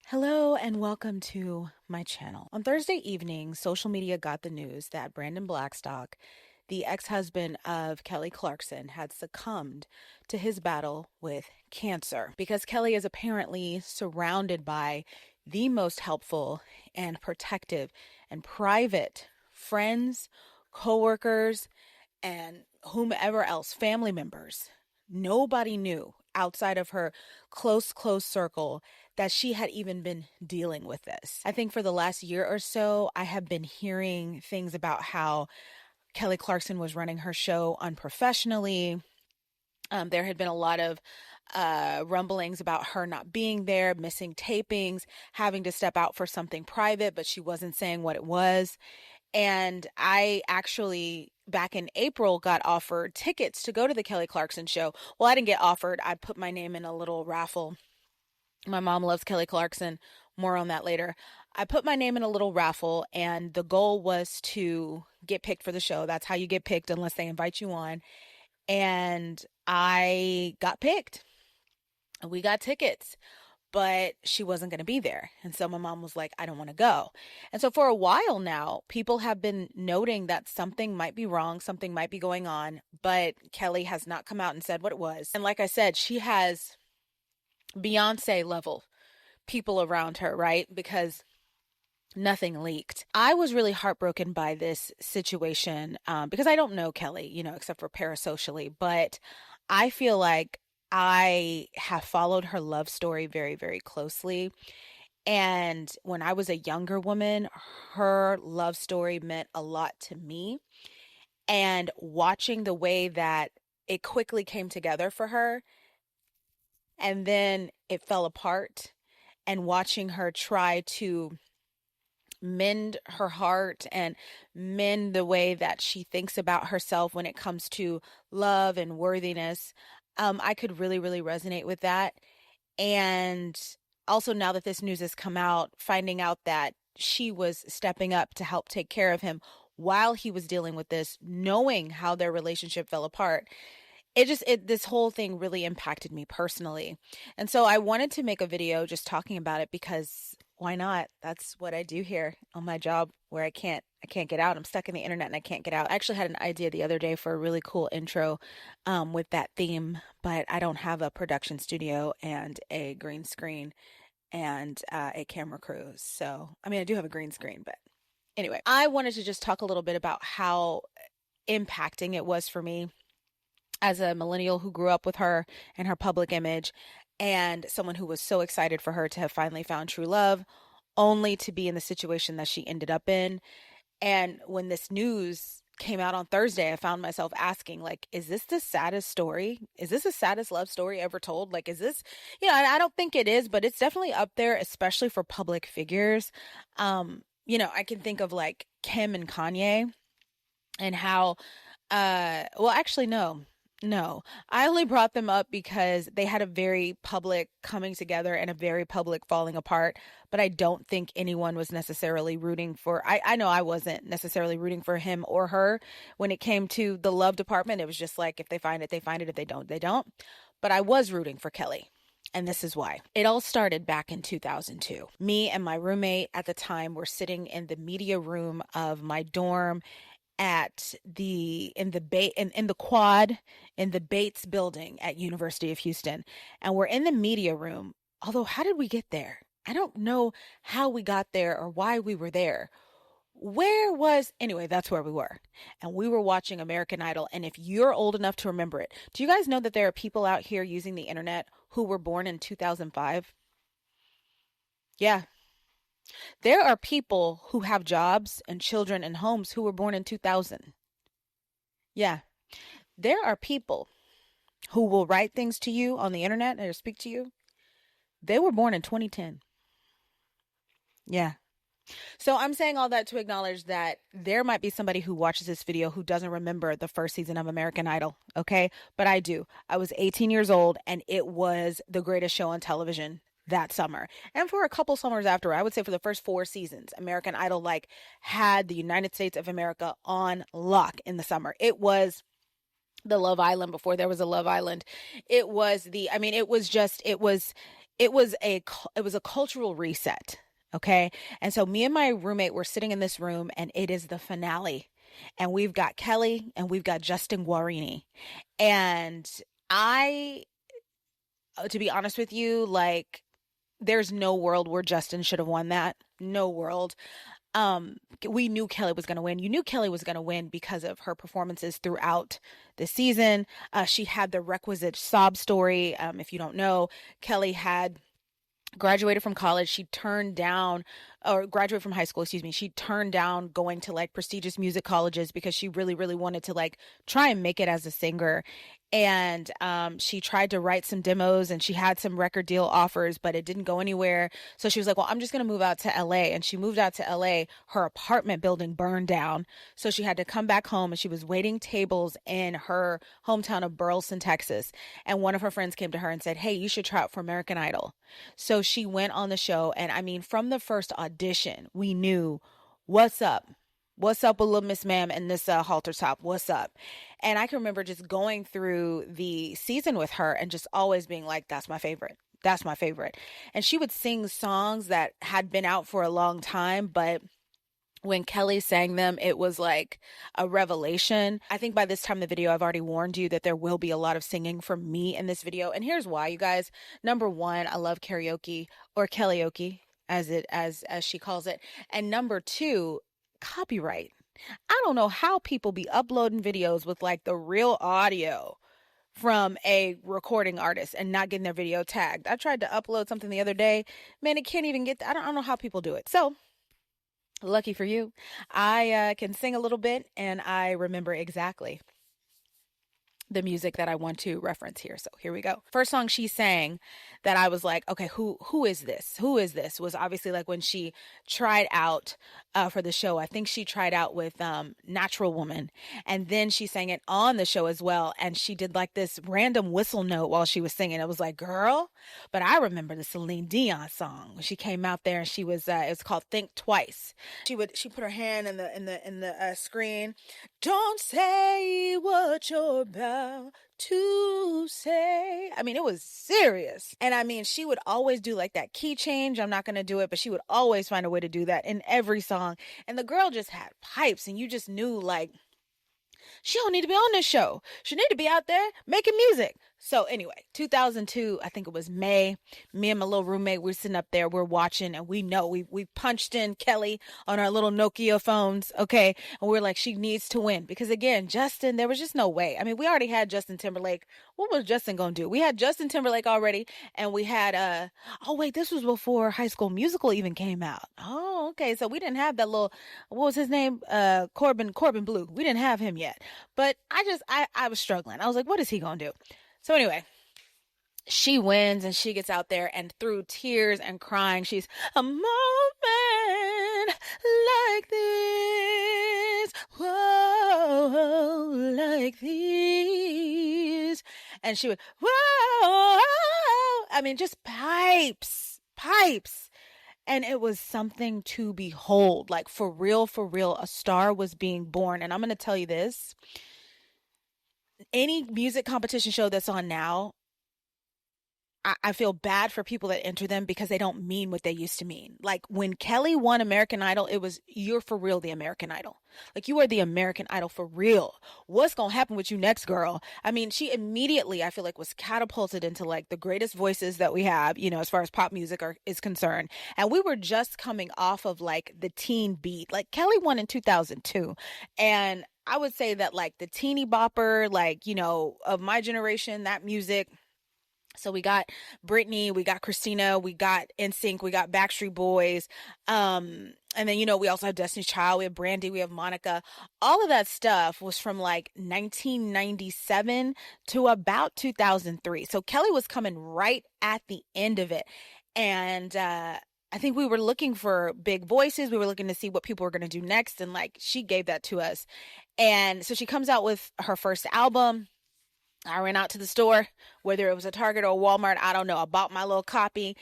Hello and welcome to my channel. On Thursday evening, social media got the news that Brandon Blackstock, the ex-husband of Kelly Clarkson, had succumbed to his battle with cancer because Kelly is apparently surrounded by the most helpful and protective and private friends, coworkers, and whomever else, family members. Nobody knew outside of her close circle that she had even been dealing with this. I think for the last year or so, I have been hearing things about how Kelly Clarkson was running her show unprofessionally. There had been a lot of rumblings about her not being there, missing tapings, having to step out for something private, but she wasn't saying what it was. And I actually, back in April, got offered tickets to go to the Kelly Clarkson show. Well, I didn't get offered. I put my name in a little raffle. My mom loves Kelly Clarkson. More on that later. I put my name in a little raffle, and the goal was to get picked for the show. That's how you get picked unless they invite you on. And I got picked. We got tickets, but she wasn't going to be there. And so my mom was like, I don't want to go. And so for a while now, people have been noting that something might be wrong, something might be going on, but Kelly has not come out and said what it was. And like I said, she has Beyonce level people around her, right? Because nothing leaked. I was really heartbroken by this situation because I don't know Kelly, except for parasocially, but I feel like I have followed her love story very, very closely. And when I was a younger woman, her love story meant a lot to me. And watching the way that it quickly came together for her and then it fell apart, and watching her try to mend her heart and mend the way that she thinks about herself when it comes to love and worthiness, I could really, really resonate with that. And also, now that this news has come out, finding out that she was stepping up to help take care of him while he was dealing with this, knowing how their relationship fell apart, this whole thing really impacted me personally. And so I wanted to make a video just talking about it because why not? That's what I do here on my job where I can't get out. I'm stuck in the internet and I can't get out. I actually had an idea the other day for a really cool intro with that theme, but I don't have a production studio and a green screen and a camera crew. So, I mean, I do have a green screen, but anyway, I wanted to just talk a little bit about how impacting it was for me as a millennial who grew up with her and her public image, and someone who was so excited for her to have finally found true love, only to be in the situation that she ended up in. And when this news came out on Thursday, I found myself asking, like, is this the saddest story? Is this the saddest love story ever told? Like, is this, I don't think it is, but it's definitely up there, especially for public figures. I can think of like Kim and Kanye and how, well, actually, no, I only brought them up because they had a very public coming together and a very public falling apart. But I don't think anyone was necessarily rooting for, I know I wasn't necessarily rooting for him or her when it came to the love department. It was just like, if they find it, they find it. If they don't, they don't. But I was rooting for Kelly. And this is why. It all started back in 2002. Me and my roommate at the time were sitting in the media room of my dorm at in the quad in the Bates building at University of Houston, and we're in the media room. Although, how did we get there? I don't know how we got there or why we were there. Anyway, that's where we were. And we were watching American Idol. And if you're old enough to remember it, do you guys know that there are people out here using the internet who were born in 2005? Yeah, there are people who have jobs and children and homes who were born in 2000. Yeah. There are people who will write things to you on the internet or speak to you. They were born in 2010. Yeah. So I'm saying all that to acknowledge that there might be somebody who watches this video who doesn't remember the first season of American Idol. Okay. But I do. I was 18 years old and it was the greatest show on television that summer. And for a couple summers after, I would say for the first 4 seasons, American Idol had the United States of America on lock in the summer. It was the Love Island before there was a Love Island. It was it was a cultural reset. Okay. And so me and my roommate were sitting in this room, and it is the finale. And we've got Kelly and we've got Justin Guarini. And I, to be honest with you, like, there's no world where Justin should have won that. No world. Um, we knew Kelly was going to win. You knew Kelly was going to win because of her performances throughout the season. She had the requisite sob story. If you don't know, Kelly had graduated from college. She turned down, or graduated from high school, excuse me. She turned down going to like prestigious music colleges because she really, really wanted to like try and make it as a singer. And she tried to write some demos, and she had some record deal offers, but it didn't go anywhere. So she was like, well, I'm just going to move out to LA. And she moved out to LA. Her apartment building burned down. So she had to come back home, and she was waiting tables in her hometown of Burleson, Texas. And one of her friends came to her and said, hey, you should try out for American Idol. So she went on the show. And I mean, from the first audition, we knew what's up. What's up with little Miss Ma'am and this halter top? What's up? And I can remember just going through the season with her and just always being like, that's my favorite. That's my favorite. And she would sing songs that had been out for a long time, but when Kelly sang them, it was like a revelation. I think by this time in the video, I've already warned you that there will be a lot of singing from me in this video. And here's why, you guys. Number one, I love karaoke, or karaoke as she calls it. And number two, copyright. I don't know how people be uploading videos with like the real audio from a recording artist and not getting their video tagged. I tried to upload something the other day. Man, it can't even get, I don't know how people do it. So lucky for you, I can sing a little bit, and I remember exactly the music that I want to reference here. So here we go. First song she sang that I was like, okay, who is this? Who is this? Was obviously like when she tried out for the show. I think she tried out with Natural Woman, and then she sang it on the show as well. And she did like this random whistle note while she was singing. It was like, girl. But I remember the Celine Dion song when she came out there, and she was it's called Think Twice. She put her hand in the screen. Don't say what you're about to say. I mean, it was serious. And I mean, she would always do like that key change. I'm not going to do it, but she would always find a way to do that in every song. And the girl just had pipes, and you just knew like, she don't need to be on this show. She need to be out there making music. So anyway, 2002, I think it was May, me and my little roommate, we're sitting up there, we're watching, and we know we punched in Kelly on our little Nokia phones, okay? And we're like, she needs to win. Because again, Justin, there was just no way. I mean, we already had Justin Timberlake. What was Justin going to do? We had Justin Timberlake already, and we had, oh wait, this was before High School Musical even came out. Oh, okay. So we didn't have that little, what was his name? Corbin Blue. We didn't have him yet. But I was struggling. I was like, what is he going to do? So anyway, she wins, and she gets out there, and through tears and crying, she's a moment like this, whoa, like this. And she would, whoa, I mean, just pipes. And it was something to behold. Like, for real, a star was being born. And I'm going to tell you this. Any music competition show that's on now, I feel bad for people that enter them because they don't mean what they used to mean. Like when Kelly won American Idol, it was, you're for real the American Idol. Like, you are the American Idol for real. What's going to happen with you next, girl? I mean, she immediately, I feel like, was catapulted into like the greatest voices that we have, you know, as far as pop music is concerned. And we were just coming off of like the teen beat. Like, Kelly won in 2002. And I would say that like the teeny bopper, like, you know, of my generation, that music. So we got Britney, we got Christina, we got NSYNC, we got Backstreet Boys. And then, you know, we also have Destiny's Child, we have Brandy, we have Monica. All of that stuff was from like 1997 to about 2003. So Kelly was coming right at the end of it. And, I think we were looking for big voices. We were looking to see what people were going to do next. And like, she gave that to us. And so she comes out with her first album. I ran out to the store, whether it was a Target or a Walmart, I don't know. I bought my little copy,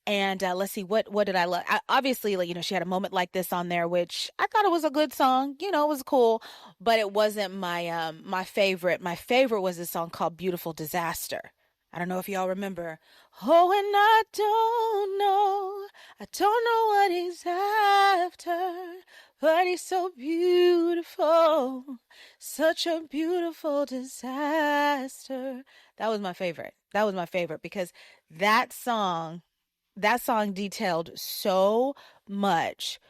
and let's see, what did I love? Obviously, like, you know, she had A Moment Like This on there, which I thought it was a good song. You know, it was cool, but it wasn't my favorite. My favorite was this song called Beautiful Disaster. I don't know if y'all remember. Oh, and I don't know what he's after, but he's so beautiful, such a beautiful disaster. That was my favorite. That was my favorite because that song, that song detailed so much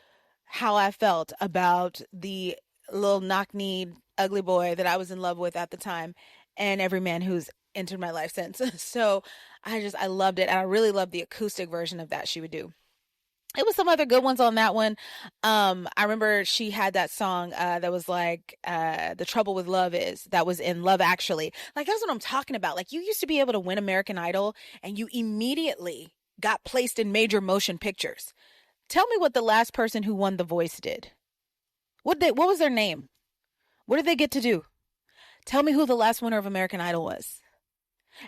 how I felt about the little knock-kneed ugly boy that I was in love with at the time and every man who's entered my life since. So I loved it. And I really loved the acoustic version of that she would do. It was some other good ones on that one. I remember she had that song that was like The Trouble with Love Is, that was in Love Actually. Like, that's what I'm talking about. Like, you used to be able to win American Idol and you immediately got placed in major motion pictures. Tell me what the last person who won The Voice did. What was their name? What did they get to do? Tell me who the last winner of American Idol was.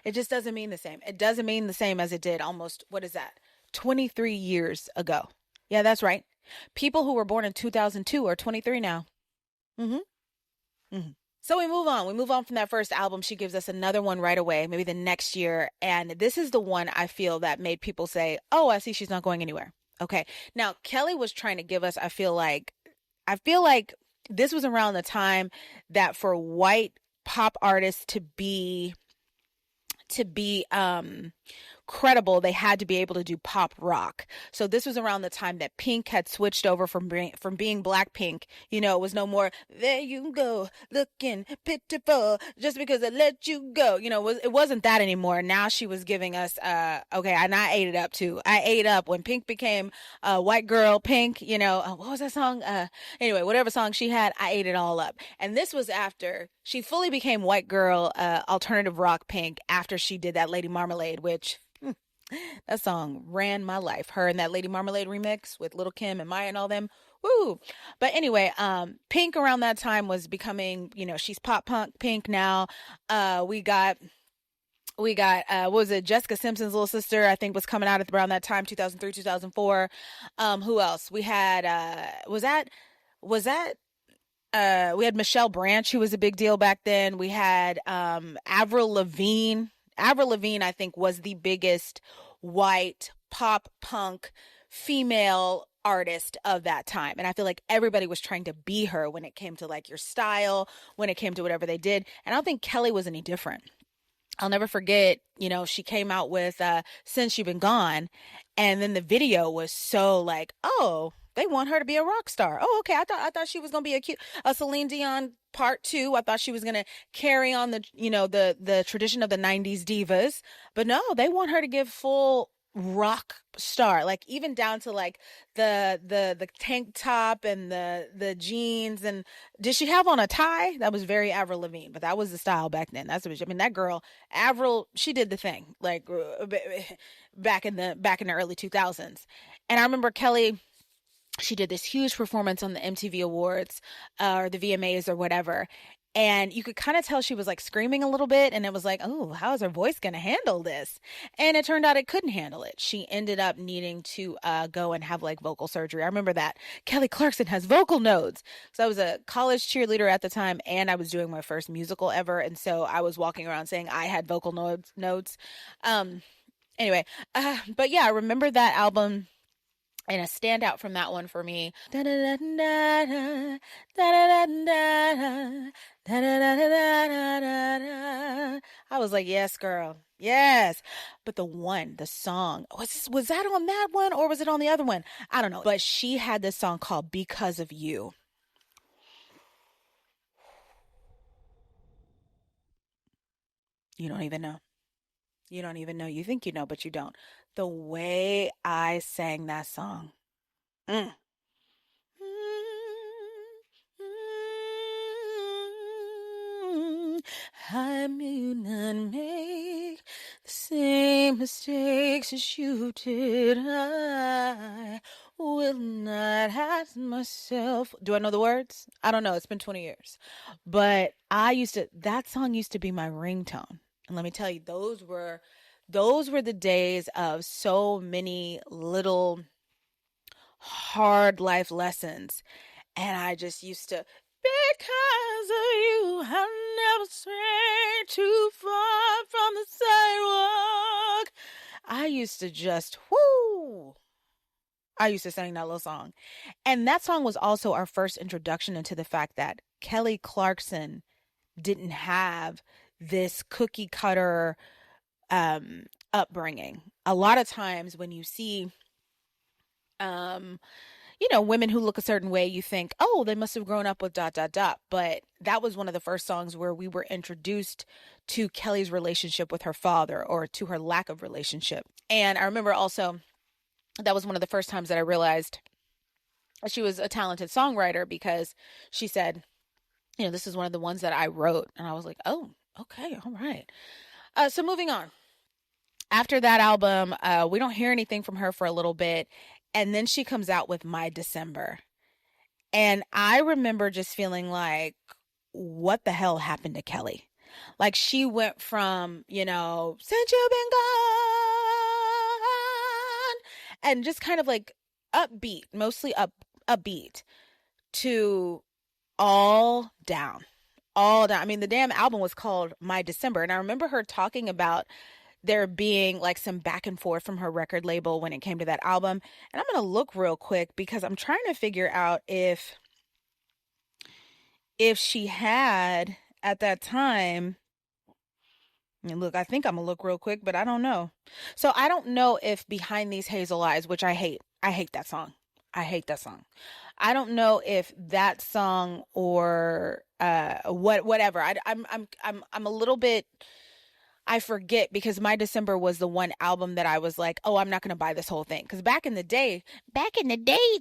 It just doesn't mean the same. It doesn't mean the same as it did almost, what is that? 23 years ago. Yeah, that's right. People who were born in 2002 are 23 now. Mhm. Mhm. So we move on. We move on from that first album. She gives us another one right away, maybe the next year, and this is the one I feel that made people say, "Oh, I see she's not going anywhere." Okay. Now, Kelly was trying to give us, I feel like this was around the time that for white pop artists to be credible, they had to be able to do pop rock. So this was around the time that Pink had switched over from being Blackpink. You know, it was no more there you go looking pitiful just because I let you go. You know, it wasn't that anymore. Now she was giving us okay, and I ate it up too. I ate up when Pink became white girl Pink. You know, what was that song? Anyway, whatever song she had, I ate it all up. And this was after she fully became white girl alternative rock Pink after she did that Lady Marmalade, which that song ran my life. Her and that Lady Marmalade remix with Little Kim and Maya and all them. Woo! But anyway, Pink around that time was becoming, you know, she's pop punk Pink now. We got what was it? Jessica Simpson's little sister, I think, was coming out at around that time, 2003, 2004. Who else? We had we had Michelle Branch, who was a big deal back then. We had Avril Lavigne. Avril Lavigne, I think, was the biggest white pop punk female artist of that time. And I feel like everybody was trying to be her when it came to like your style, when it came to whatever they did. And I don't think Kelly was any different. I'll never forget, you know, she came out with Since You've Been Gone, and then the video was so like, oh, they want her to be a rock star. Oh, okay. I thought she was gonna be a Celine Dion part two. I thought she was gonna carry on the the tradition of the '90s divas, but no, they want her to give full rock star, like even down to like the tank top and the jeans. And did she have on a tie? That was very Avril Lavigne, but that was the style back then. That's what I mean. That girl Avril, she did the thing like back in the early 2000s. And I remember Kelly, she did this huge performance on the MTV Awards or the VMAs or whatever. And you could kind of tell she was like screaming a little bit. And it was like, oh, how is her voice going to handle this? And it turned out it couldn't handle it. She ended up needing to go and have like vocal surgery. I remember that. Kelly Clarkson has vocal nodes. So I was a college cheerleader at the time and I was doing my first musical ever. And so I was walking around saying I had vocal nodes. Anyway, but yeah, I remember that album. And a standout from that one for me, I was like, yes, girl, yes. But the song, was that on that one or was it on the other one? I don't know. But she had this song called Because of You. You don't even know. You don't even know. You think you know, but you don't. The way I sang that song. Mm. I may not make the same mistakes as you did. I will not ask myself. Do I know the words? I don't know. It's been 20 years. But that song used to be my ringtone. And let me tell you, those were the days of so many little hard life lessons. And I just used to, Because of you, I've never strayed too far from the sidewalk. I used to just, whoo. I used to sing that little song. And that song was also our first introduction into the fact that Kelly Clarkson didn't have this cookie cutter upbringing. A lot of times when you see um women who look a certain way, you think, oh, they must have grown up with dot, dot, dot. But that was one of the first songs where we were introduced to Kelly's relationship with her father, or to her lack of relationship. And I remember also that was one of the first times that I realized she was a talented songwriter, because she said, this is one of the ones that I wrote. And I was like, oh, okay, all right. So moving on. After that album, we don't hear anything from her for a little bit. And then she comes out with My December. And I remember just feeling like, what the hell happened to Kelly? Like, she went from, since you've been gone, and just kind of like upbeat, mostly upbeat, to all down. All down. I mean, the damn album was called My December. And I remember her talking about there being like some back and forth from her record label when it came to that album. And I'm going to look real quick, because I'm trying to figure out if she had at that time. And look, I think I'm going to look real quick, but I don't know. So I don't know if Behind These Hazel Eyes, which I hate that song. I hate that song. I don't know if that song or whatever. I'm a little bit, I forget, because My December was the one album that I was like, oh, I'm not going to buy this whole thing. Because back in the day,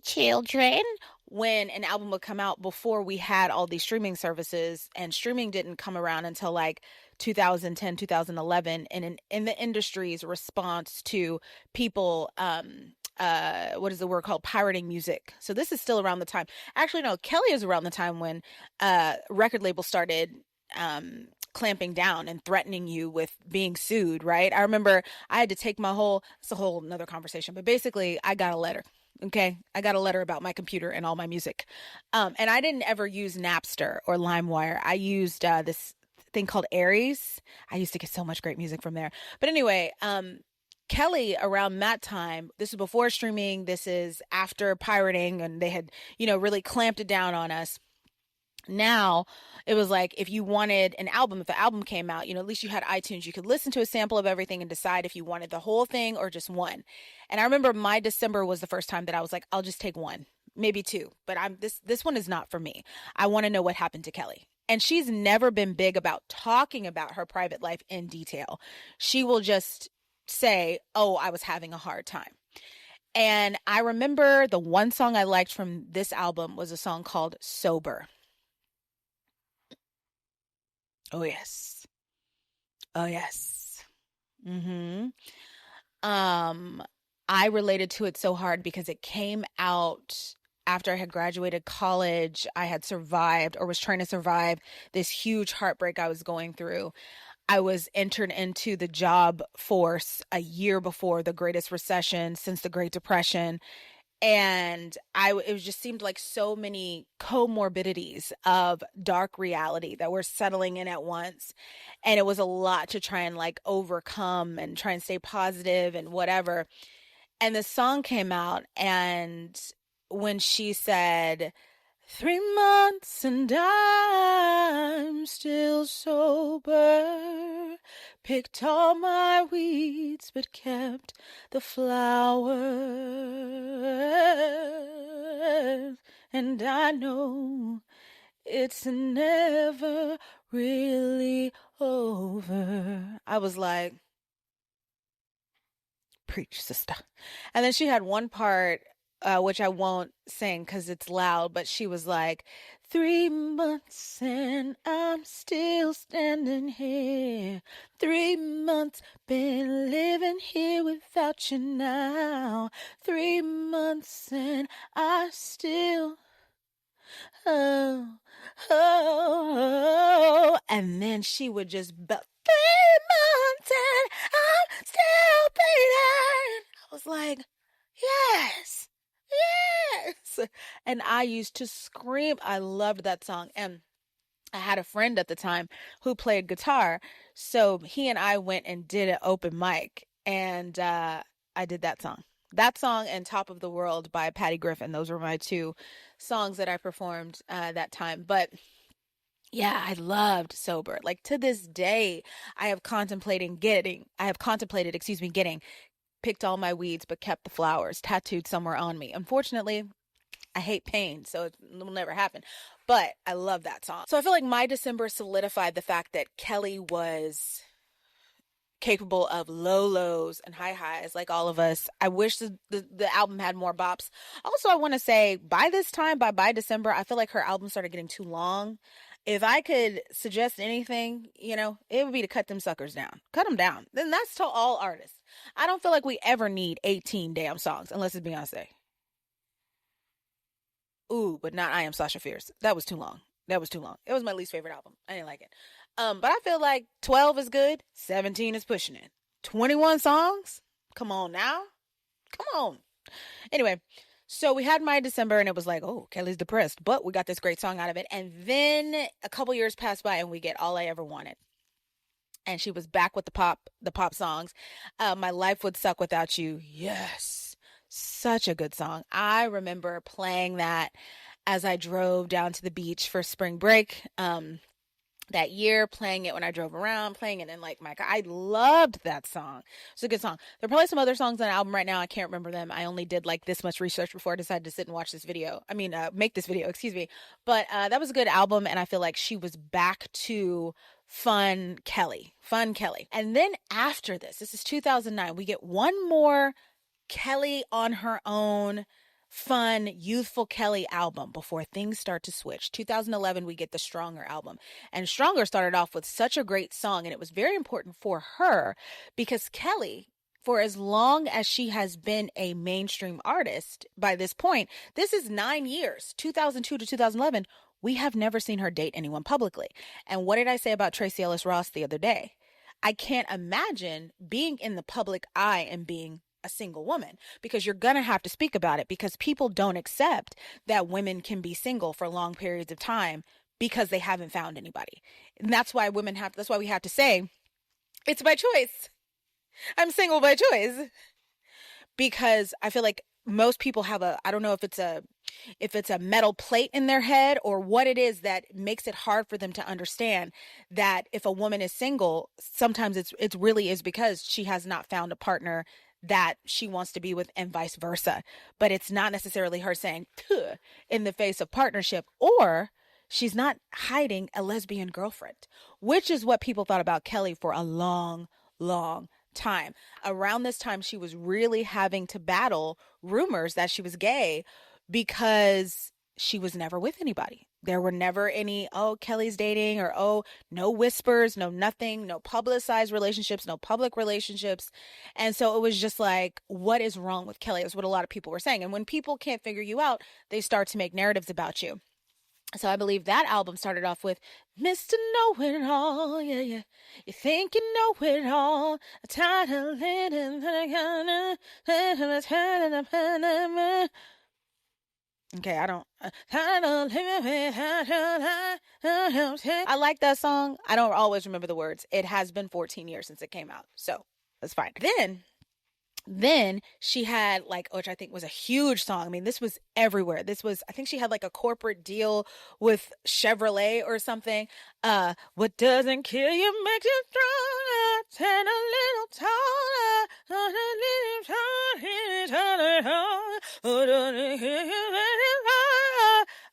children, when an album would come out, before we had all these streaming services, and streaming didn't come around until like 2010, 2011, and in the industry's response to people, what is the word called? Pirating music. So this is still around the time. Actually, no, Kelly is around the time when record labels started clamping down and threatening you with being sued, right? I remember I had to take it's a whole another conversation, but basically I got a letter. Okay. I got a letter about my computer and all my music. And I didn't ever use Napster or LimeWire. I used this thing called Aries. I used to get so much great music from there. But anyway, Kelly, around that time, this is before streaming, this is after pirating, and they had, really clamped it down on us. Now it was like, if you wanted an album, if the album came out, at least you had iTunes, you could listen to a sample of everything and decide if you wanted the whole thing or just one. And I remember My December was the first time that I was like, I'll just take one, maybe two, but this one is not for me. I want to know what happened to Kelly. And she's never been big about talking about her private life in detail. She will just say, oh, I was having a hard time. And I remember the one song I liked from this album was a song called Sober. Oh, yes. Oh, yes. Mm-hmm. I related to it so hard because it came out after I had graduated college. I had survived, or was trying to survive, this huge heartbreak I was going through. I was entered into the job force a year before the greatest recession since the Great Depression. And it just seemed like so many comorbidities of dark reality that were settling in at once. And it was a lot to try and like overcome and try and stay positive and whatever. And the song came out, and when she said, 3 months and I'm still sober, picked all my weeds but kept the flowers, and I know it's never really over. I was like, preach, sister. And then she had one part, which I won't sing because it's loud, but she was like, 3 months and I'm still standing here. 3 months been living here without you now. 3 months and I still, oh, oh. And then she would just, 3 months and I'm still bleeding. I was like, yes. Yes. And I used to scream. I loved that song. And I had a friend at the time who played guitar. So he and I went and did an open mic. And I did that song. That song and Top of the World by Patty Griffin. Those were my two songs that I performed that time. But yeah, I loved Sober. Like to this day, I have contemplated, excuse me, getting picked all my weeds but kept the flowers tattooed somewhere on me. Unfortunately, I hate pain, so it will never happen. But I love that song. So I feel like My December solidified the fact that Kelly was capable of low lows and high highs like all of us. I wish the album had more bops. Also, I want to say by this time, by December, I feel like her album started getting too long. If I could suggest anything, it would be to cut them suckers down. Cut them down. Then that's to all artists. I don't feel like we ever need 18 damn songs unless it's Beyonce. Ooh, but not I Am Sasha Fierce. That was too long. That was too long. It was my least favorite album. I didn't like it. But I feel like 12 is good. 17 is pushing it. 21 songs? Come on now. Come on. Anyway, so we had My December and it was like, oh, Kelly's depressed. But we got this great song out of it. And then a couple years passed by and we get All I Ever Wanted. And she was back with the pop songs. My Life Would Suck Without You. Yes. Such a good song. I remember playing that as I drove down to the beach for spring break. That year, playing it when I drove around, playing it in like my car. I loved that song. It's a good song. There are probably some other songs on the album right now. I can't remember them. I only did like this much research before I decided to sit and watch this video. Make this video, excuse me. But that was a good album. And I feel like she was back to fun Kelly. And then after this is 2009, we get one more Kelly on her own, fun, youthful Kelly album before things start to switch. 2011, we get the Stronger album. And Stronger started off with such a great song, and it was very important for her because Kelly, for as long as she has been a mainstream artist by this point, this is 9 years, 2002 to 2011, we have never seen her date anyone publicly. And what did I say about Tracee Ellis Ross the other day? I can't imagine being in the public eye and being a single woman, because you're going to have to speak about it, because people don't accept that women can be single for long periods of time because they haven't found anybody. And that's why that's why we have to say it's by choice. I'm single by choice, because I feel like most people have I don't know if it's a metal plate in their head or what it is that makes it hard for them to understand that if a woman is single, sometimes it really is because she has not found a partner that she wants to be with, and vice versa. But it's not necessarily her saying "Puh" in the face of partnership, or she's not hiding a lesbian girlfriend, which is what people thought about Kelly for a long, long time. Around this time, she was really having to battle rumors that she was gay because she was never with anybody. There were never any, oh, Kelly's dating, or oh, no whispers, no nothing, no publicized relationships, no public relationships. And so it was just like, what is wrong with Kelly? Is what a lot of people were saying. And when people can't figure you out, they start to make narratives about you. So I believe that album started off with Mr. Know-It-All, yeah, yeah. You think you know it all. Okay, I don't. I like that song. I don't always remember the words. It has been 14 years since it came out, so that's fine. Then she had which I think was a huge song. I mean, this was everywhere. I think she had like a corporate deal with Chevrolet or something. What doesn't kill you makes you stronger. Stand a little taller.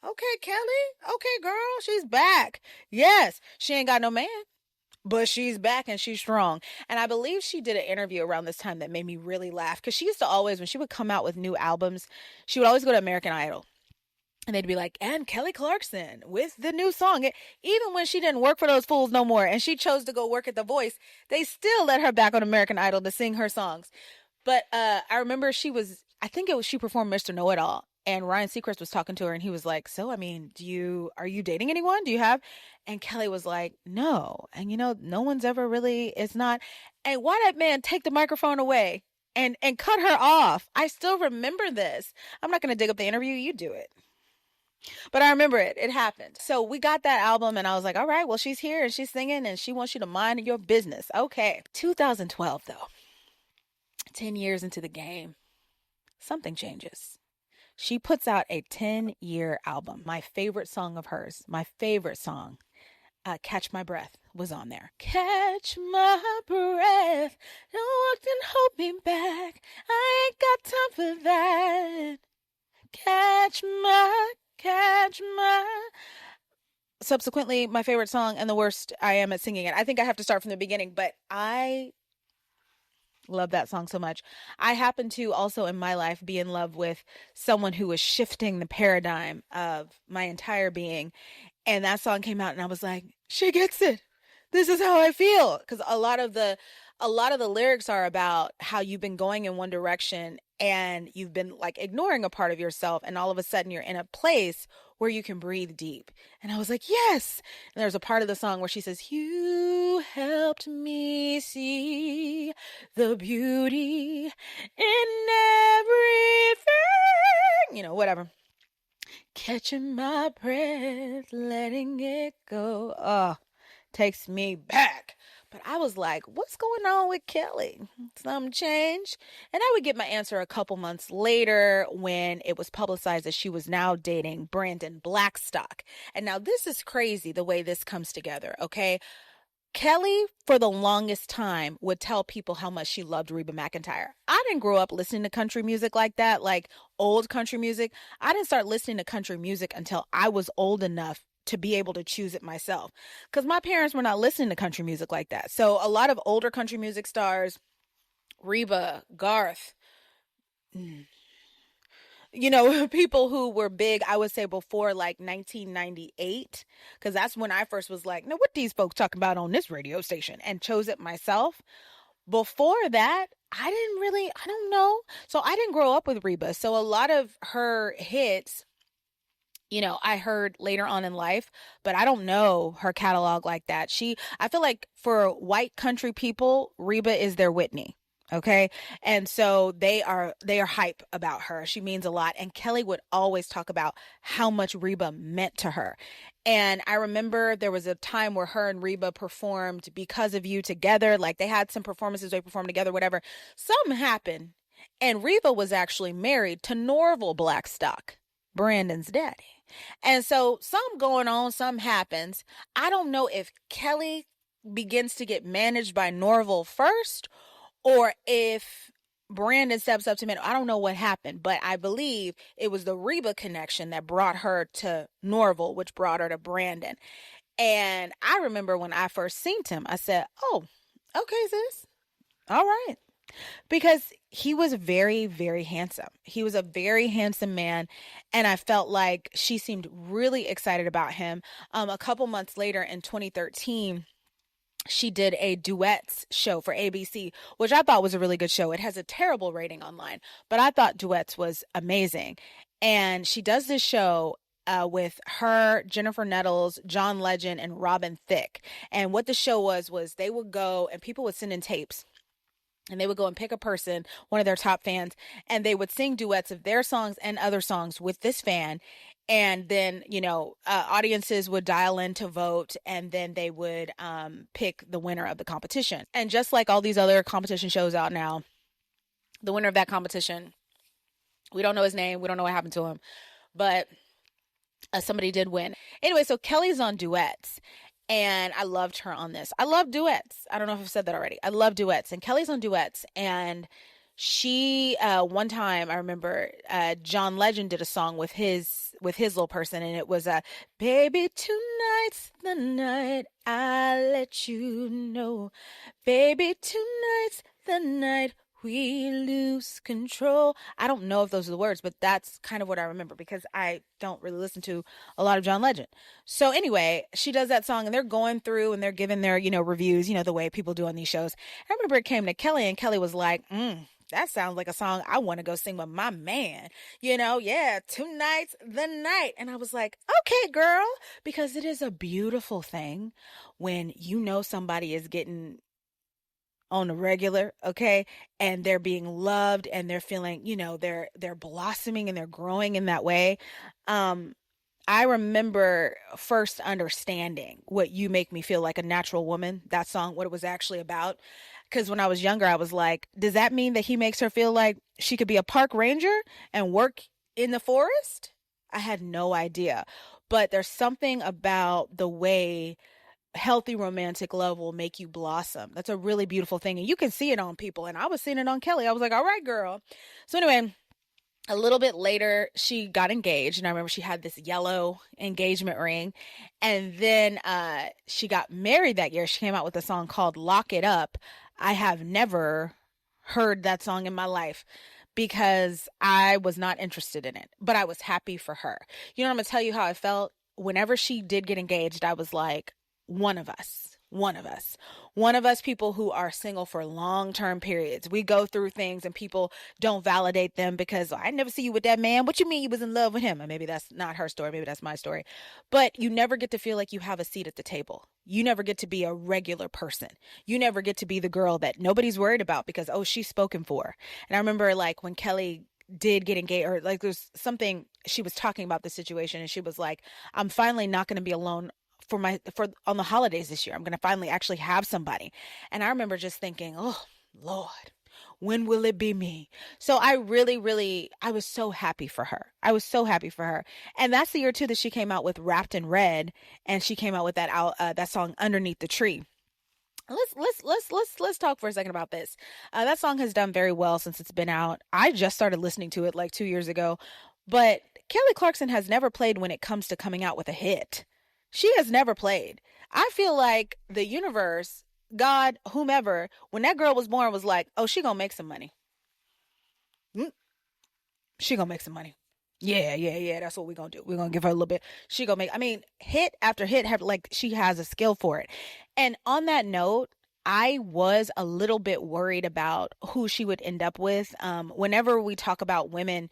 Okay, Kelly. Okay, girl. She's back. Yes, she ain't got no man, but she's back and she's strong. And I believe she did an interview around this time that made me really laugh, because she used to always, when she would come out with new albums, she would always go to American Idol. And they'd be like, and Kelly Clarkson with the new song. Even when she didn't work for those fools no more and she chose to go work at The Voice, they still let her back on American Idol to sing her songs. But I remember she performed Mr. Know-It-All. And Ryan Seacrest was talking to her and he was like, so, I mean, are you dating anyone? Do you have? And Kelly was like, no. And no one's ever really, it's not. And why that man take the microphone away? and cut her off. I still remember this. I'm not going to dig up the interview. You do it. But I remember it. It happened. So we got that album, and I was like, all right, well, she's here and she's singing and she wants you to mind your business. Okay. 2012, though. 10 years into the game, something changes. She puts out a 10-year album. My favorite song of hers, my favorite song, Catch My Breath, was on there. Catch my breath. Don't walk and hold me back. I ain't got time for that. Catch my. Subsequently, my favorite song and the worst I am at singing it. I think I have to start from the beginning, but I love that song so much. I happen to also in my life be in love with someone who was shifting the paradigm of my entire being. And that song came out and I was like, she gets it. This is how I feel. Because a lot of the lyrics are about how you've been going in one direction and you've been like ignoring a part of yourself, and all of a sudden you're in a place where you can breathe deep. And I was like, yes. And there's a part of the song where she says, you helped me see the beauty in everything, whatever. Catching my breath, letting it go. Oh, takes me back. But I was like, what's going on with Kelly? Some change? And I would get my answer a couple months later when it was publicized that she was now dating Brandon Blackstock. And now this is crazy the way this comes together, okay? Kelly, for the longest time, would tell people how much she loved Reba McEntire. I didn't grow up listening to country music like that, like old country music. I didn't start listening to country music until I was old enough to be able to choose it myself, because my parents were not listening to country music like that. So a lot of older country music stars, Reba, Garth, people who were big, I would say before like 1998, because that's when I first was like, no, what these folks talking about on this radio station, and chose it myself. Before that, I don't know. So I didn't grow up with Reba. So a lot of her hits, I heard later on in life, but I don't know her catalog like that. I feel like for white country people, Reba is their Whitney. Okay. And so they are hype about her. She means a lot. And Kelly would always talk about how much Reba meant to her. And I remember there was a time where her and Reba performed Because of You together. Like they had some performances, they performed together, whatever. Something happened. And Reba was actually married to Norval Blackstock, Brandon's daddy. And so some going on, some happens. I don't know if Kelly begins to get managed by Norval first, or if Brandon steps up to man. I don't know what happened, but I believe it was the Reba connection that brought her to Norval, which brought her to Brandon. And I remember when I first seen him, I said, oh, okay, sis. All right. Because he was very, very handsome. He was a very handsome man. And I felt like she seemed really excited about him. A couple months later in 2013, she did a duets show for ABC, which I thought was a really good show. It has a terrible rating online, but I thought duets was amazing. And she does this show with her, Jennifer Nettles, John Legend, and Robin Thicke. And what the show was they would go and people would send in tapes. And they would go and pick a person, one of their top fans, and they would sing duets of their songs and other songs with this fan. And then, audiences would dial in to vote, and then they would pick the winner of the competition. And just like all these other competition shows out now, the winner of that competition, we don't know his name. We don't know what happened to him, but somebody did win. Anyway, so Kelly's on duets. And I loved her on this. I love duets. I don't know if I've said that already. I love duets. And Kelly's on duets. And she, one time I remember, John Legend did a song with his little person. And it was, baby, tonight's the night I let you know. Baby, tonight's the night we lose control. I don't know if those are the words, but that's kind of what I remember because I don't really listen to a lot of John Legend. So anyway, she does that song and they're going through and they're giving their, reviews, the way people do on these shows. I remember it came to Kelly and Kelly was like, that sounds like a song I want to go sing with my man. Yeah, tonight's the night. And I was like, okay, girl, because it is a beautiful thing when somebody is getting on the regular, okay? And they're being loved and they're feeling, they're blossoming and they're growing in that way. Um, I remember first understanding what You Make Me Feel Like a Natural Woman, that song, what it was actually about. Because when I was younger, I was like, does that mean that he makes her feel like she could be a park ranger and work in the forest? I had no idea. But there's something about the way healthy romantic love will make you blossom. That's a really beautiful thing. And you can see it on people. And I was seeing it on Kelly. I was like, all right, girl. So, anyway, a little bit later, she got engaged. And I remember she had this yellow engagement ring. And then she got married that year. She came out with a song called Lock It Up. I have never heard that song in my life because I was not interested in it, but I was happy for her. I'm going to tell you how I felt. Whenever she did get engaged, I was like, one of us, one of us, one of us people who are single for long-term periods. We go through things and people don't validate them because I never see you with that man. What you mean you was in love with him? And maybe that's not her story. Maybe that's my story. But you never get to feel like you have a seat at the table. You never get to be a regular person. You never get to be the girl that nobody's worried about because, oh, she's spoken for. And I remember like when Kelly did get engaged, or like there's something she was talking about the situation and she was like, I'm finally not going to be alone for on the holidays this year. I'm going to finally actually have somebody. And I remember just thinking, oh Lord, when will it be me? So I really, I was so happy for her. I was so happy for her. And that's the year too that she came out with Wrapped in Red, and she came out with that song Underneath the Tree. Let's talk for a second about this. That song has done very well since it's been out. I just started listening to it like 2 years ago, but Kelly Clarkson has never played when it comes to coming out with a hit. She has never played. I feel like the universe, God, whomever, when that girl was born, was like, oh, she gonna make some money. She gonna make some money. Yeah. That's what we're gonna do. We're gonna give her a little bit. She gonna make. I mean, hit after hit, have like she has a skill for it. And on that note, I was a little bit worried about who she would end up with. Whenever we talk about women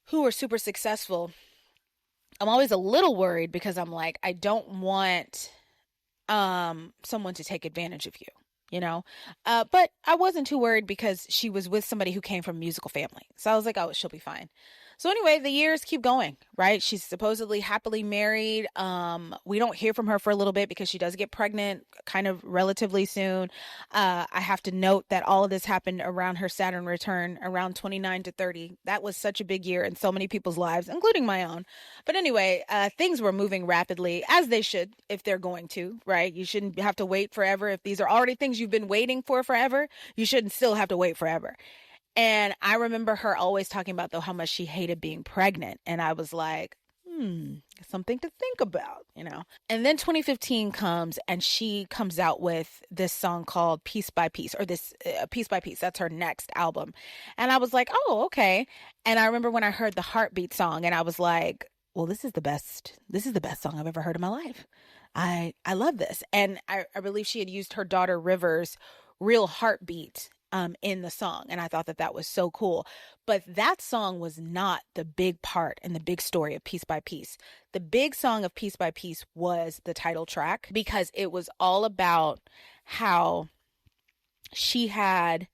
who are super successful, I'm always a little worried because I'm like, I don't want someone to take advantage of you. But I wasn't too worried because she was with somebody who came from a musical family. So I was like, oh, she'll be fine. So anyway, the years keep going, right? She's supposedly happily married. We don't hear from her for a little bit because she does get pregnant kind of relatively soon. I have to note that all of this happened around her Saturn return around 29 to 30. That was such a big year in so many people's lives, including my own. But anyway, things were moving rapidly, as they should if they're going to, right? You shouldn't have to wait forever. If these are already things you've been waiting for forever, you shouldn't still have to wait forever. And I remember her always talking about, though, how much she hated being pregnant. And I was like, something to think about. And then 2015 comes and she comes out with this song called Piece by Piece, or this Piece by Piece. That's her next album. And I was like, oh, okay. And I remember when I heard the Heartbeat song and I was like, well, this is the best song I've ever heard in my life. I love this. And I believe she had used her daughter River's real heartbeat in the song. And I thought that was so cool. But that song was not the big part and the big story of Piece by Piece. The big song of Piece by Piece was the title track because it was all about how she had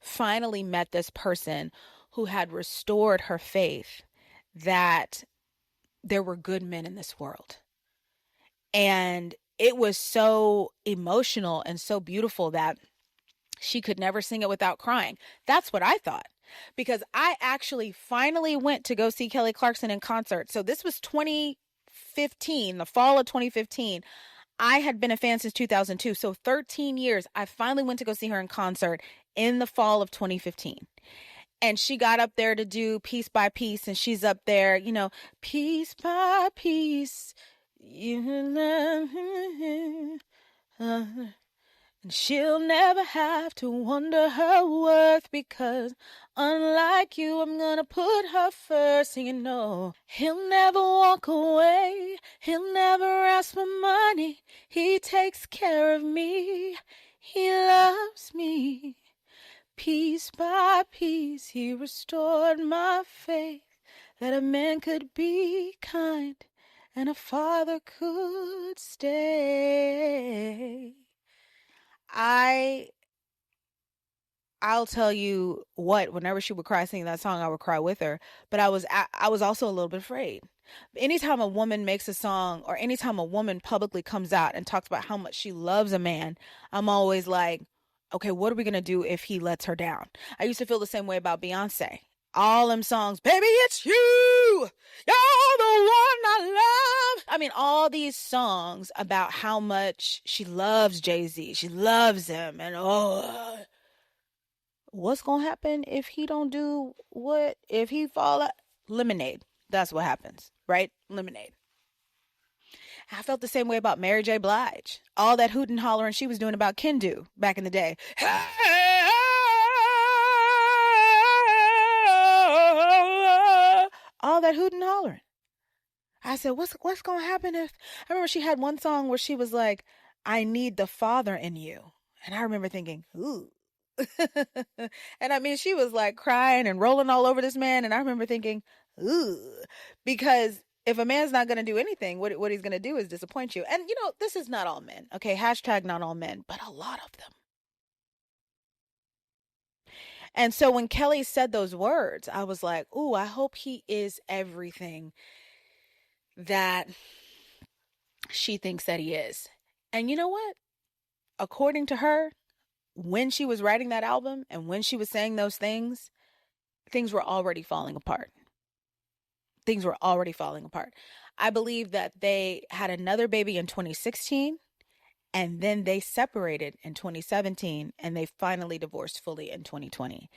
finally met this person who had restored her faith that there were good men in this world. And it was so emotional and so beautiful that she could never sing it without crying. That's what I thought. Because I actually finally went to go see Kelly Clarkson in concert. So this was 2015, the fall of 2015. I had been a fan since 2002. So 13 years, I finally went to go see her in concert in the fall of 2015. And she got up there to do Piece by Piece. And she's up there, piece by piece. And she'll never have to wonder her worth because unlike you, I'm gonna put her first. And he'll never walk away. He'll never ask for money. He takes care of me. He loves me. Piece by piece, he restored my faith that a man could be kind and a father could stay. I I'll tell you what, whenever she would cry singing that song, I would cry with her. But I was also a little bit afraid. Anytime a woman makes a song or anytime a woman publicly comes out and talks about how much she loves a man, I'm always like, okay, what are we going to do if he lets her down? I used to feel the same way about Beyonce. All them songs, baby, it's you. You're the one I love. I mean, all these songs about how much she loves Jay-Z. She loves him. And oh, what's gonna happen if he don't do what? If he fall out? Lemonade. That's what happens, right? Lemonade. I felt the same way about Mary J. Blige. All that hoot and hollering she was doing about Kendu back in the day. All that hoot and hollering. I said, what's gonna happen if I remember she had one song where she was like, I need the father in you. And I remember thinking, ooh. And I mean, she was like crying and rolling all over this man. And I remember thinking, ooh, because if a man's not going to do anything, what he's going to do is disappoint you. And, this is not all men. Okay. Hashtag not all men, but a lot of them. And so when Kelly said those words, I was like, ooh, I hope he is everything that she thinks that he is. And you know what? According to her, when she was writing that album and when she was saying those things were already falling apart. Things were already falling apart. I believe that they had another baby in 2016 and then they separated in 2017 and they finally divorced fully in 2020.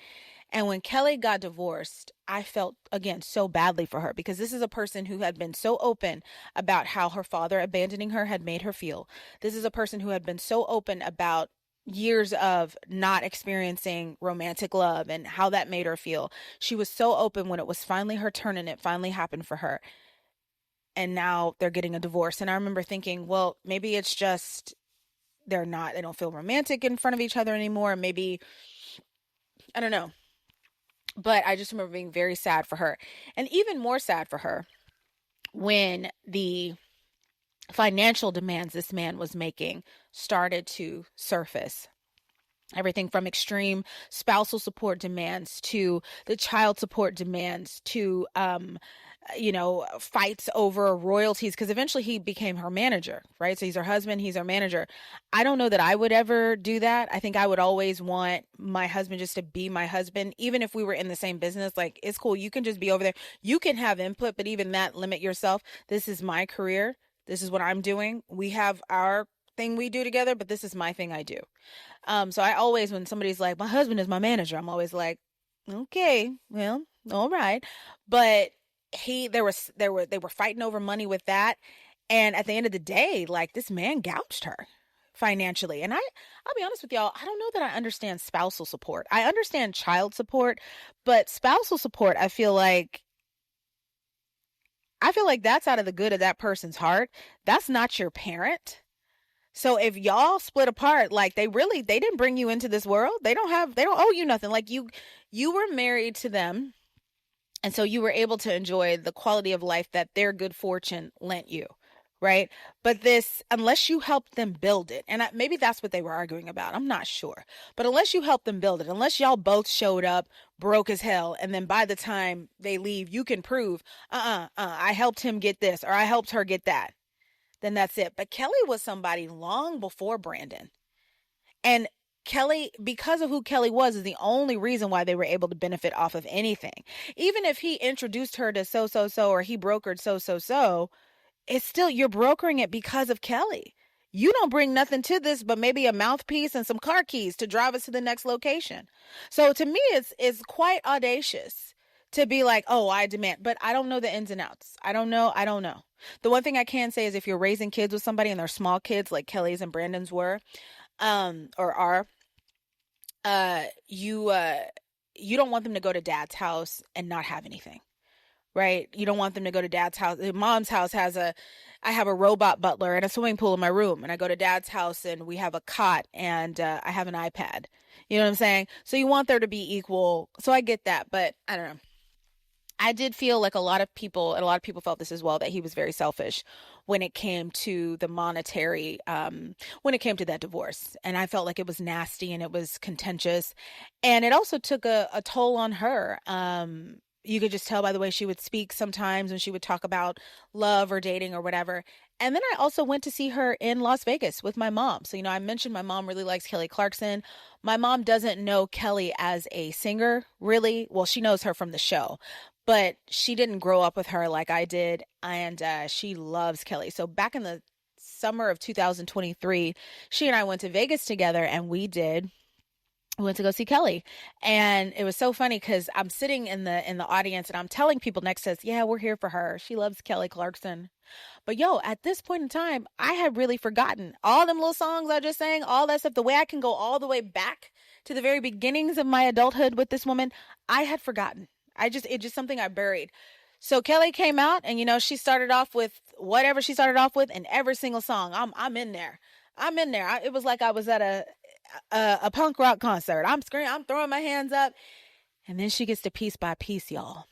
And when Kelly got divorced, I felt, again, so badly for her because this is a person who had been so open about how her father abandoning her had made her feel. This is a person who had been so open about years of not experiencing romantic love and how that made her feel. She was so open when it was finally her turn and it finally happened for her. And now they're getting a divorce. And I remember thinking, well, maybe it's just they don't feel romantic in front of each other anymore. Maybe, I don't know. But I just remember being very sad for her. And even more sad for her when the financial demands this man was making started to surface. Everything from extreme spousal support demands to the child support demands to, fights over royalties. Because eventually he became her manager, right? So he's her husband, he's her manager. I don't know that I would ever do that. I think I would always want my husband just to be my husband, even if we were in the same business. Like, it's cool. You can just be over there. You can have input, but even that, limit yourself. This is my career. This is what I'm doing. We have our thing we do together, but this is my thing I do. So I always, when somebody's like, my husband is my manager, I'm always like, okay, well, all right. But they were fighting over money with that. And at the end of the day, like, this man gouged her financially. And I'll be honest with y'all, I don't know that I understand spousal support. I understand child support, but spousal support, I feel like that's out of the good of that person's heart. That's not your parent. So if y'all split apart, like, they didn't bring you into this world. They don't owe you nothing. Like, you were married to them. And so you were able to enjoy the quality of life that their good fortune lent you. Right. But unless you helped them build it, and maybe that's what they were arguing about. I'm not sure. But unless you helped them build it, unless y'all both showed up broke as hell, and then by the time they leave, you can prove, I helped him get this or I helped her get that, then that's it. But Kelly was somebody long before Brandon. And Kelly, because of who Kelly was, is the only reason why they were able to benefit off of anything. Even if he introduced her to so, or he brokered so, it's still, you're brokering it because of Kelly. You don't bring nothing to this but maybe a mouthpiece and some car keys to drive us to the next location. So to me, it's quite audacious to be like, oh, I demand, but I don't know the ins and outs. I don't know. The one thing I can say is if you're raising kids with somebody and they're small kids like Kelly's and Brandon's were, or are, you don't want them to go to dad's house and not have anything. Right? You don't want them to go to dad's house. Mom's house I have a robot butler and a swimming pool in my room. And I go to dad's house and we have a cot and I have an iPad. You know what I'm saying? So you want there to be equal. So I get that, but I don't know. I did feel like a lot of people, and a lot of people felt this as well, that he was very selfish when it came to the monetary, when it came to that divorce. And I felt like it was nasty and it was contentious. And it also took a toll on her. You could just tell by the way she would speak sometimes when she would talk about love or dating or whatever. And then I also went to see her in Las Vegas with my mom. So, I mentioned my mom really likes Kelly Clarkson. My mom doesn't know Kelly as a singer, really. Well, she knows her from the show, but she didn't grow up with her like I did, and she loves Kelly. So back in the summer of 2023, she and I went to Vegas together, and we went to go see Kelly. And it was so funny because I'm sitting in the audience, and I'm telling people next to us, yeah, we're here for her. She loves Kelly Clarkson. But yo, at this point in time, I had really forgotten all them little songs I just sang, all that stuff. The way I can go all the way back to the very beginnings of my adulthood with this woman, I had forgotten. It's just something I buried. So Kelly came out, and she started off with whatever she started off with, and every single song, I'm in there. I'm in there. It was like I was at a punk rock concert. I'm screaming, I'm throwing my hands up, and then she gets to Piece by Piece, y'all.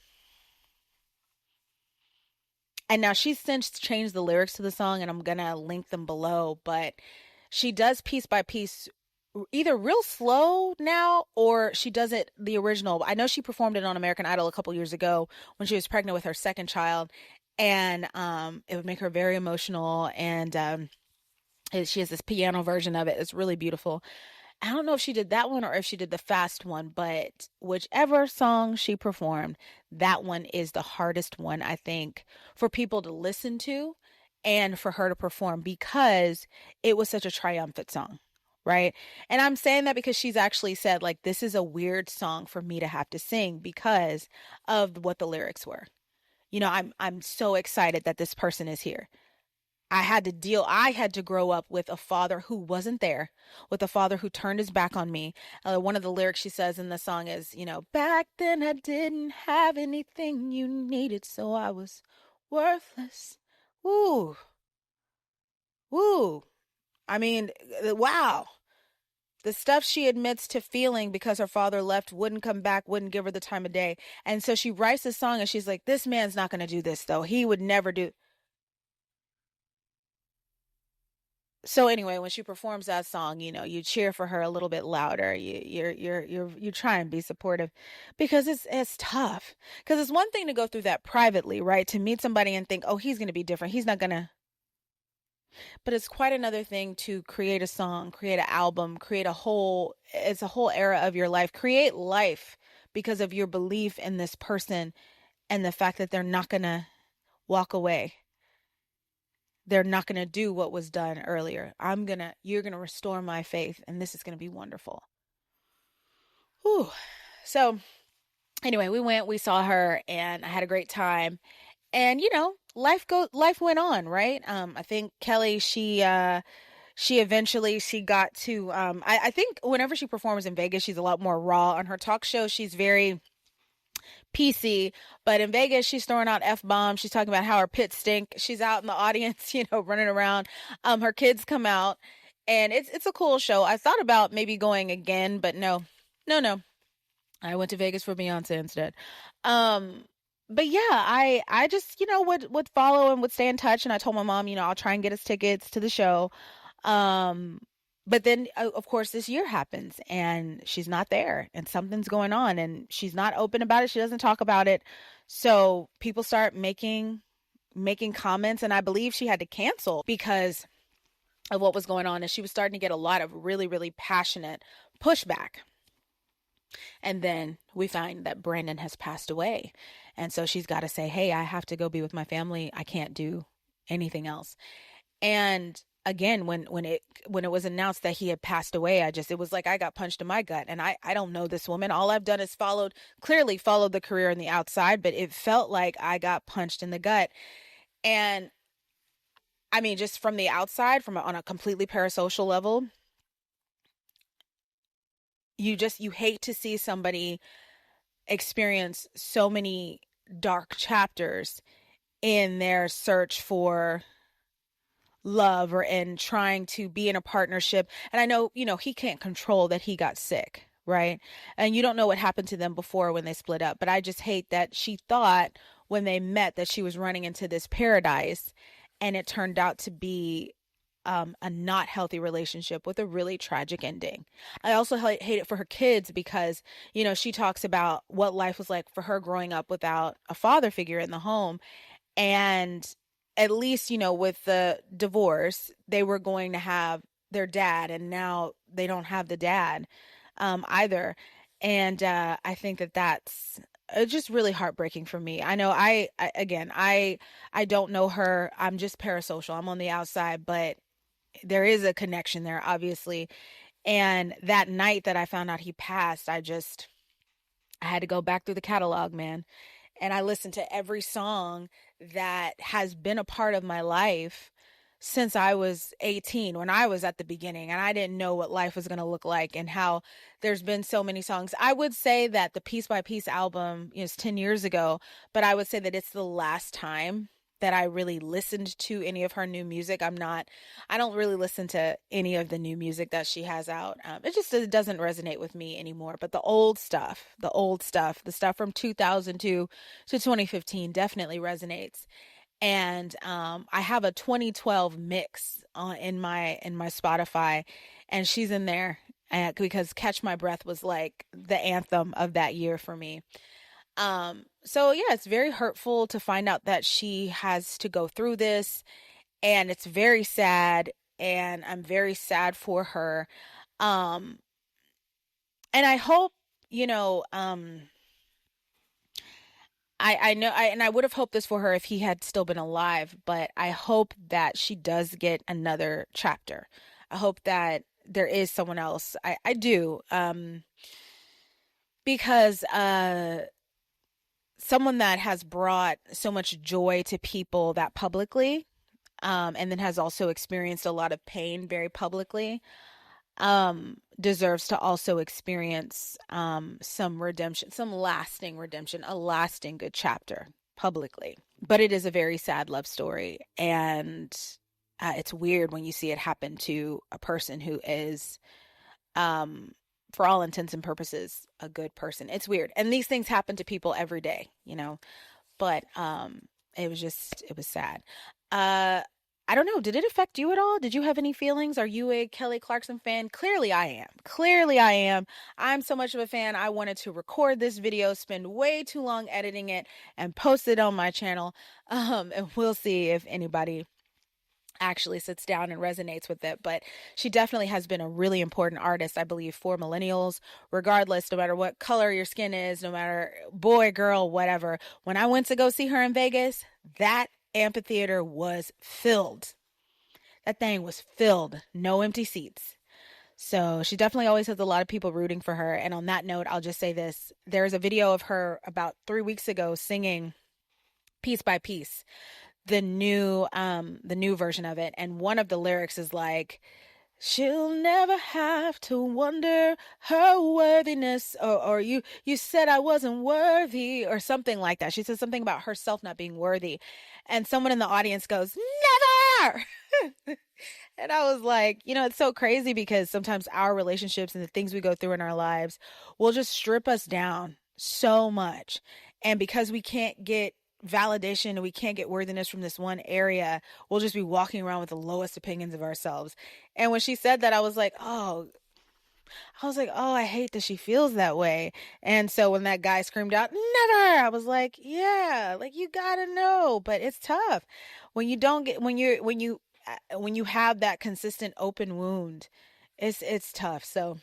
And now she's since changed the lyrics to the song, and I'm gonna link them below. But she does Piece by Piece either real slow now, or she does it the original. I know she performed it on American Idol a couple years ago when she was pregnant with her second child, and it would make her very emotional. And she has this piano version of it. It's really beautiful. I don't know if she did that one or if she did the fast one, but whichever song she performed, that one is the hardest one, I think, for people to listen to and for her to perform, because it was such a triumphant song, right? And I'm saying that because she's actually said, like, this is a weird song for me to have to sing because of what the lyrics were. I'm so excited that this person is here. I had to grow up with a father who wasn't there, with a father who turned his back on me. One of the lyrics she says in the song is, back then I didn't have anything you needed, so I was worthless. Woo, woo. I mean, wow. The stuff she admits to feeling because her father left, wouldn't come back, wouldn't give her the time of day. And so she writes this song and she's like, this man's not going to do this, though. He would never do. So anyway, when she performs that song, you cheer for her a little bit louder. You try and be supportive, because it's tough. Because it's one thing to go through that privately, right? To meet somebody and think, oh, he's going to be different. He's not going to. But it's quite another thing to create a song, create an album, it's a whole era of your life. Create life because of your belief in this person and the fact that they're not going to walk away. They're not going to do what was done earlier. You're going to restore my faith, and this is going to be wonderful. Whew. So anyway, we saw her, and I had a great time. And life went on, right? I think Kelly, she eventually she got to I think whenever she performs in Vegas, she's a lot more raw. On her talk show, she's very PC, but in Vegas, she's throwing out F-bombs. She's talking about how her pits stink. She's out in the audience, running around. Her kids come out, and it's a cool show. I thought about maybe going again, but no, no, no. I went to Vegas for Beyonce instead. Um, but yeah, I just would follow and would stay in touch, and I told my mom, I'll try and get us tickets to the show. Um, but then, of course, this year happens, and she's not there, and something's going on, and she's not open about it. She doesn't talk about it. So people start making comments, and I believe she had to cancel because of what was going on, and she was starting to get a lot of really, really passionate pushback. And then we find that Brandon has passed away. And so she's got to say, hey, I have to go be with my family. I can't do anything else. And again, when it was announced that he had passed away, it was like I got punched in my gut. And I don't know this woman. All I've done is clearly followed the career on the outside, but it felt like I got punched in the gut. And I mean, just from the outside, on a completely parasocial level, you hate to see somebody experience so many dark chapters in their search for love or in trying to be in a partnership. And I know, he can't control that he got sick, right? And you don't know what happened to them before when they split up. But I just hate that she thought when they met that she was running into this paradise, and it turned out to be a not healthy relationship with a really tragic ending. I also hate it for her kids because, she talks about what life was like for her growing up without a father figure in the home. And at least, with the divorce, they were going to have their dad, and now they don't have the dad either. And I think that that's just really heartbreaking for me. I know I don't know her. I'm just parasocial. I'm on the outside, but there is a connection there, obviously. And that night that I found out he passed, I had to go back through the catalog, man. And I listened to every song that has been a part of my life since I was 18, when I was at the beginning and I didn't know what life was going to look like, and how there's been so many songs. I would say that the Piece by Piece album is 10 years ago, but I would say that it's the last time that I really listened to any of her new music. I don't really listen to any of the new music that she has out. It doesn't resonate with me anymore. But the stuff from 2002 to 2015 definitely resonates. And I have a 2012 mix in my Spotify, and she's in there because Catch My Breath was like the anthem of that year for me. So yeah, it's very hurtful to find out that she has to go through this, and it's very sad, and I'm very sad for her. Um, and I hope, you know, I know, and I would have hoped this for her if he had still been alive, but I hope that she does get another chapter. I hope that there is someone else. I do, because, someone that has brought so much joy to people that publicly, and then has also experienced a lot of pain very publicly, deserves to also experience some redemption, some lasting redemption, a lasting good chapter publicly. But it is a very sad love story, and it's weird when you see it happen to a person who is, um, for all intents and purposes, a good person. It's weird, and these things happen to people every day, but it was sad. uh I don't know, did it affect you at all? Did you have any feelings? Are you a Kelly Clarkson fan? Clearly I am. I'm so much of a fan, I wanted to record this video, spend way too long editing it, and post it on my channel. And we'll see if anybody actually sits down and resonates with it. But she definitely has been a really important artist, I believe, for millennials, regardless, no matter what color your skin is, no matter boy, girl, whatever. When I went to go see her in Vegas, that amphitheater was filled. That thing was filled. No empty seats. So she definitely always has a lot of people rooting for her. And on that note, I'll just say this. There's a video of her about 3 weeks ago singing Piece by Piece, the new version of it, and one of the lyrics is like, she'll never have to wonder her worthiness, or you said I wasn't worthy, or something like that. She says something about herself not being worthy, and someone in the audience goes, never. And I was like, it's so crazy because sometimes our relationships and the things we go through in our lives will just strip us down so much. And because we can't get validation and we can't get worthiness from this one area, we'll just be walking around with the lowest opinions of ourselves. And when she said that, I was like, oh, I hate that she feels that way. And so when that guy screamed out, never, I was like, yeah, like you gotta know, but it's tough when you don't get, when you have that consistent open wound. It's tough. So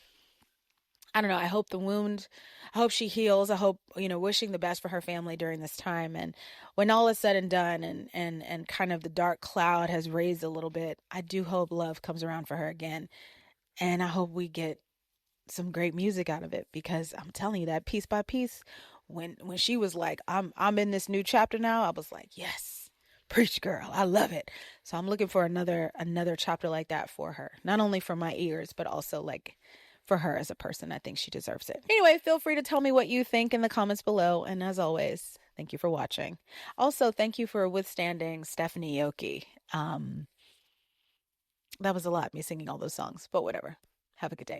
I don't know. I hope she heals. I hope, wishing the best for her family during this time. And when all is said and done, and kind of the dark cloud has raised a little bit, I do hope love comes around for her again. And I hope we get some great music out of it, because I'm telling you, that Piece by Piece, when she was like, I'm in this new chapter now, I was like, yes, preach, girl. I love it. So I'm looking for another chapter like that for her, not only for my ears, but also like for her as a person. I think she deserves it. Anyway, feel free to tell me what you think in the comments below. And as always, thank you for watching. Also, thank you for withstanding Stephanie Yoki. That was a lot, me singing all those songs, but whatever. Have a good day.